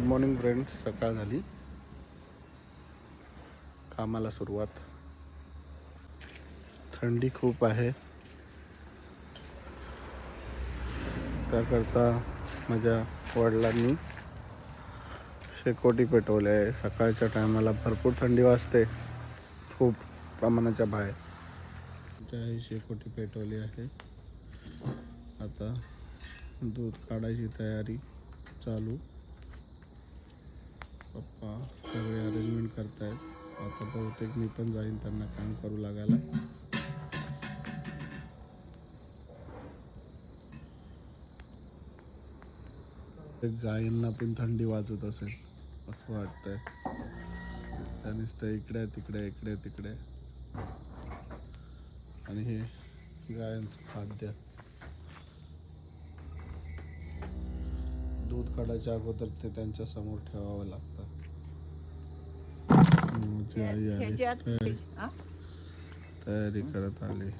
Morning friends, सकाळ झाली, कामाला सुरुवात. थंडी खूप आहे, त्याकरता माझ्या वडिलांनी शेकोटी पेटवले आहे. सकाळच्या टायमाला भरपूर थंडी वाजते, खूप प्रमाणाच्या बाहेर. ही शेकोटी पेटवली आहे. आता दूध काढायची तयारी चालू. पप्पा सगळे अरेंजमेंट करतायत. आता बहुतेक मी पण जाईन त्यांना काम करू लागायला. गायींना पण थंडी वाजत असेल असं वाटतंय. त्यानेच तर इकडे तिकडे इकडे तिकडे. आणि हे गायांचं खाद्य. दूध काढायच्या अगोदर ते त्यांच्या समोर ठेवावं लागतं. माझी आई आली, तयारी करत आली.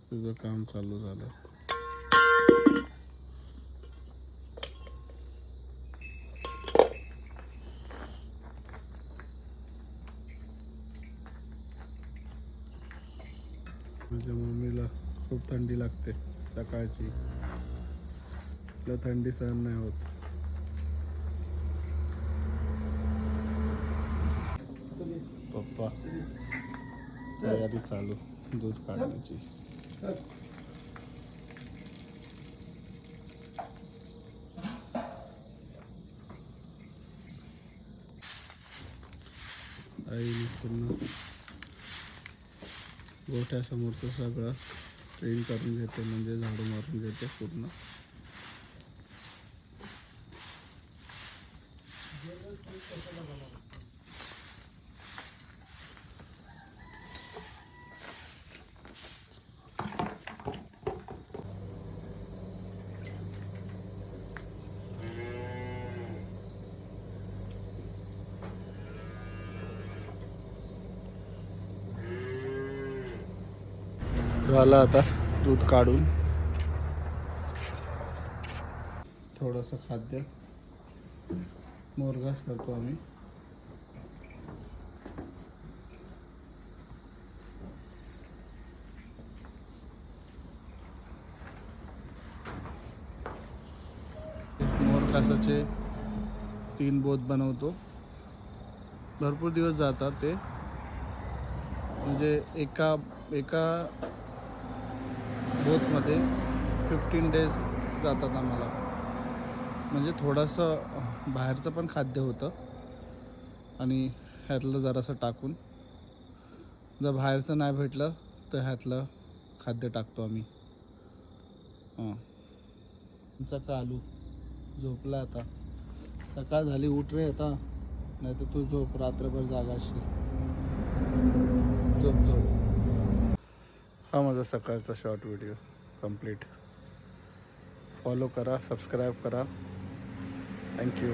तुझं काम चालू झालं. माझ्या मम्मीला खूप थंडी लागते सकाळची. तिला थंडी सहन नाही होत. पप्पा तयारी चालू दूध काढण्याची. आईने पूर्ण गोठ्यासमोरचं सगळं क्लीन करून घेते, म्हणजे झाडू मारून घेते पूर्ण. झालं आता दूध काढून. थोडंसं खाद्य मोरघास करतो आम्ही. मोरघासाचे 3 बोध बनवतो. भरपूर दिवस जातात ते, म्हणजे एका बोथमध्ये 15 डेज जातात आम्हाला. म्हणजे थोडंसं बाहेरचं पण खाद्य होतं आणि ह्यातलं जरासं टाकून, जर बाहेरचं नाही भेटलं तर ह्यातलं खाद्य टाकतो आम्ही. तुमचा कालू झोपला आता. सकाळ झाली, उठ रे आता, नाही तर तू झोप, रात्रभर जागा असशील. झोप. हा माझा सकाळचा शॉर्ट व्हिडिओ कंप्लीट. फॉलो करा, सबस्क्राईब करा. थँक्यू.